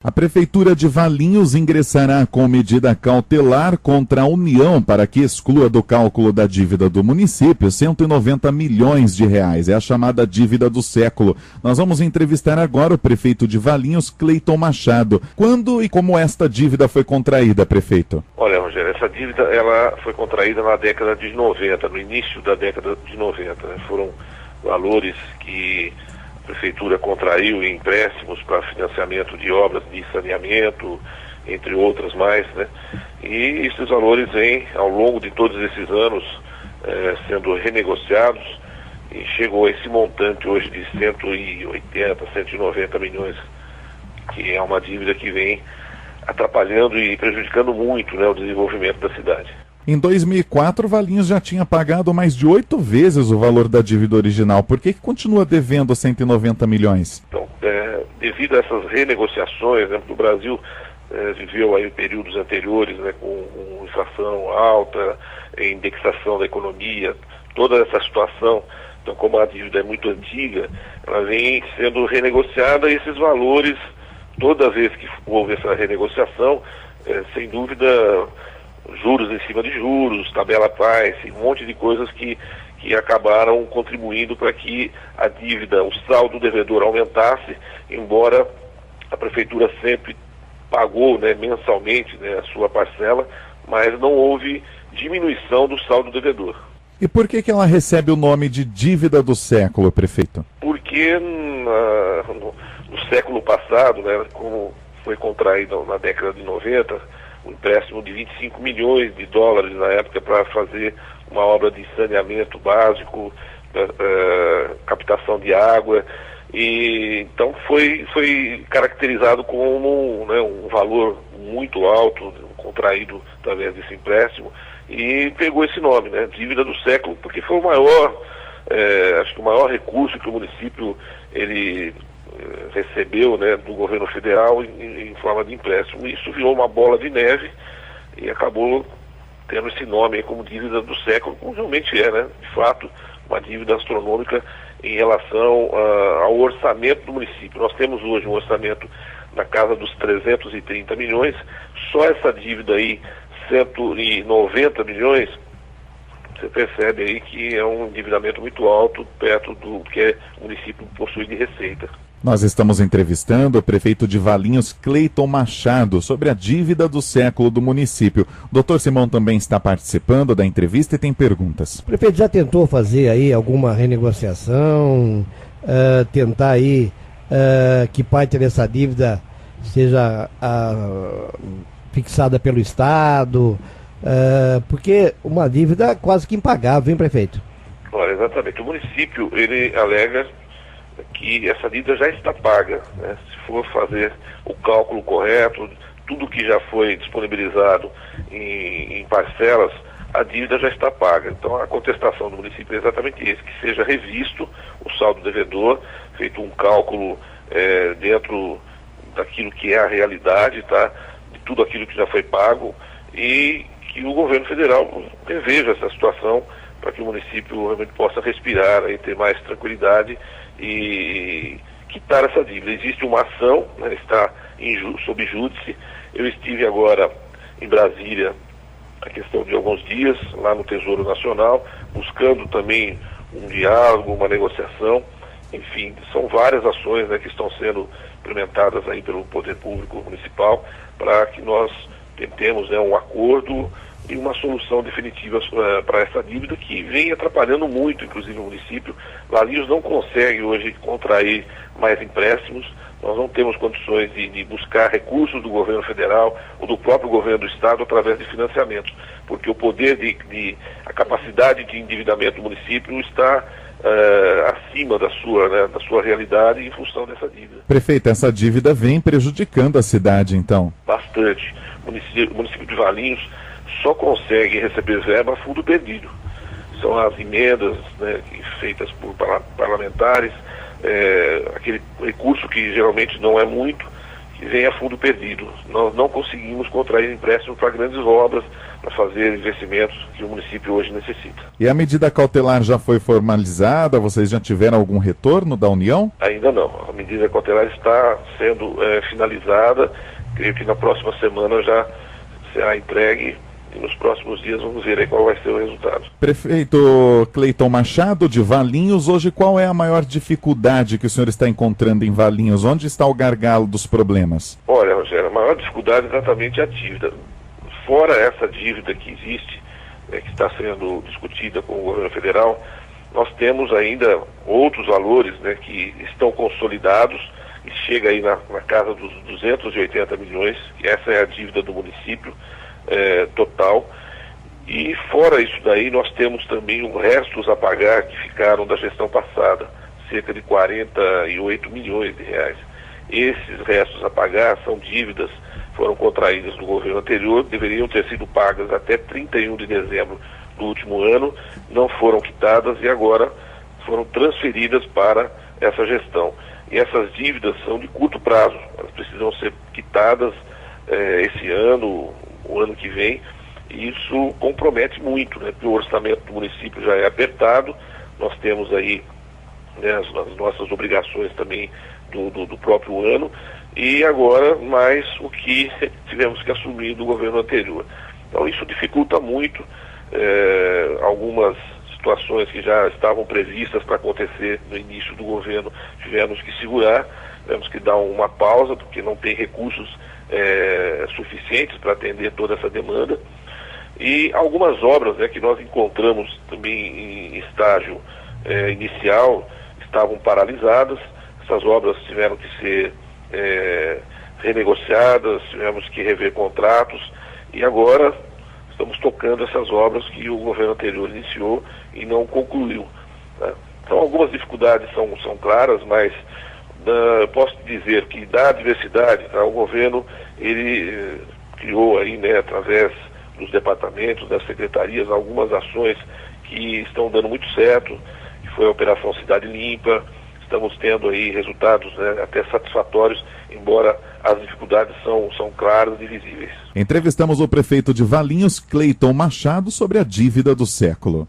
A Prefeitura de Valinhos ingressará com medida cautelar contra a União para que exclua do cálculo da dívida do município 190 milhões de reais. É a chamada dívida do século. Nós vamos entrevistar agora o prefeito de Valinhos, Cleiton Machado. Quando e como esta dívida foi contraída, prefeito? Olha, Rogério, essa dívida ela foi contraída na década de 90, no início da década de 90. Né? Foram valores que a Prefeitura contraiu em empréstimos para financiamento de obras de saneamento, entre outras mais, né? E esses valores vêm, ao longo de todos esses anos, sendo renegociados e chegou a esse montante hoje de 180, 190 milhões, que é uma dívida que vem atrapalhando e prejudicando muito, né, o desenvolvimento da cidade. Em 2004, Valinhos já tinha pagado mais de 8 vezes o valor da dívida original. Por que continua devendo 190 milhões? Então, devido a essas renegociações, né, o Brasil viveu aí períodos anteriores, né, com inflação alta, indexação da economia, toda essa situação. Então, como a dívida é muito antiga, ela vem sendo renegociada e esses valores, toda vez que houve essa renegociação, sem dúvida, juros em cima de juros, tabela price, um monte de coisas que acabaram contribuindo para que a dívida, o saldo devedor aumentasse, embora a Prefeitura sempre pagou, né, mensalmente, né, a sua parcela, mas não houve diminuição do saldo devedor. E por que ela recebe o nome de dívida do século, prefeito? Porque no século passado, né, como foi contraído na década de 90, um empréstimo de 25 milhões de dólares na época para fazer uma obra de saneamento básico, captação de água, e então foi caracterizado como, né, um valor muito alto, contraído através desse empréstimo, e pegou esse nome, né, dívida do século, porque foi o maior, acho que o maior recurso que o município ele recebeu, né, do governo federal em forma de empréstimo. Isso virou uma bola de neve e acabou tendo esse nome aí como dívida do século, como realmente é, né, de fato, uma dívida astronômica em relação ao orçamento do município. Nós temos hoje um orçamento na casa dos 330 milhões, só essa dívida aí, 190 milhões, você percebe aí que é um endividamento muito alto perto do que o município possui de receita. Nós estamos entrevistando o prefeito de Valinhos, Cleiton Machado, sobre a dívida do século do município. O doutor Simão também está participando da entrevista e tem perguntas. O prefeito já tentou fazer aí alguma renegociação, tentar aí que parte dessa dívida seja fixada pelo Estado, porque uma dívida quase que impagável, hein, prefeito? Olha, exatamente. O município, ele alega que essa dívida já está paga, né? Se for fazer o cálculo correto, tudo que já foi disponibilizado em parcelas, a dívida já está paga. Então a contestação do município é exatamente isso, que seja revisto o saldo devedor, feito um cálculo dentro daquilo que é a realidade, tá? De tudo aquilo que já foi pago, e que o governo federal reveja essa situação para que o município realmente possa respirar e ter mais tranquilidade e quitar essa dívida. Existe uma ação, né, está sob júdice. Eu estive agora em Brasília, a questão de alguns dias, lá no Tesouro Nacional, buscando também um diálogo, uma negociação. Enfim, são várias ações, né, que estão sendo implementadas aí pelo Poder Público Municipal para que nós tentemos, né, um acordo e uma solução definitiva para essa dívida que vem atrapalhando muito, inclusive, o município. Valinhos não consegue hoje contrair mais empréstimos, nós não temos condições de buscar recursos do governo federal ou do próprio governo do estado através de financiamentos, porque o poder a capacidade de endividamento do município está acima da sua realidade em função dessa dívida. Prefeito, essa dívida vem prejudicando a cidade, então? Bastante. O município de Valinhos só consegue receber verba a fundo perdido. São as emendas, né, feitas por parlamentares, aquele recurso que geralmente não é muito, que vem a fundo perdido. Nós não conseguimos contrair empréstimo para grandes obras, para fazer investimentos que o município hoje necessita. E a medida cautelar já foi formalizada? Vocês já tiveram algum retorno da União? Ainda não. A medida cautelar está sendo finalizada. Creio que na próxima semana já será entregue e nos próximos dias vamos ver aí qual vai ser o resultado. Prefeito Cleiton Machado, de Valinhos, hoje qual é a maior dificuldade que o senhor está encontrando em Valinhos? Onde está o gargalo dos problemas? Olha, Rogério, a maior dificuldade é exatamente a dívida. Fora essa dívida que existe, que está sendo discutida com o governo federal, nós temos ainda outros valores, que estão consolidados e chega aí na casa dos 280 milhões, que essa é a dívida do município total. E fora isso daí, nós temos também os restos a pagar que ficaram da gestão passada, cerca de 48 milhões de reais. Esses restos a pagar são dívidas, foram contraídas no governo anterior, deveriam ter sido pagas até 31 de dezembro do último ano, não foram quitadas e agora foram transferidas para essa gestão. E essas dívidas são de curto prazo, elas precisam ser quitadas esse ano, o ano que vem, e isso compromete muito, porque o orçamento do município já é apertado, nós temos aí as nossas obrigações também do próprio ano, e agora mais o que tivemos que assumir do governo anterior. Então isso dificulta muito algumas situações que já estavam previstas para acontecer no início do governo, tivemos que segurar, tivemos que dar uma pausa, porque não tem recursos suficientes para atender toda essa demanda. E algumas obras que nós encontramos também em estágio inicial estavam paralisadas, essas obras tiveram que ser renegociadas, tivemos que rever contratos e agora estamos tocando essas obras que o governo anterior iniciou e não concluiu. Então algumas dificuldades são claras, mas posso dizer que da adversidade, o governo ele criou aí, através dos departamentos, das secretarias, algumas ações que estão dando muito certo, que foi a Operação Cidade Limpa. Estamos tendo aí resultados até satisfatórios, embora as dificuldades são claras e visíveis. Entrevistamos o prefeito de Valinhos, Cleiton Machado, sobre a dívida do século.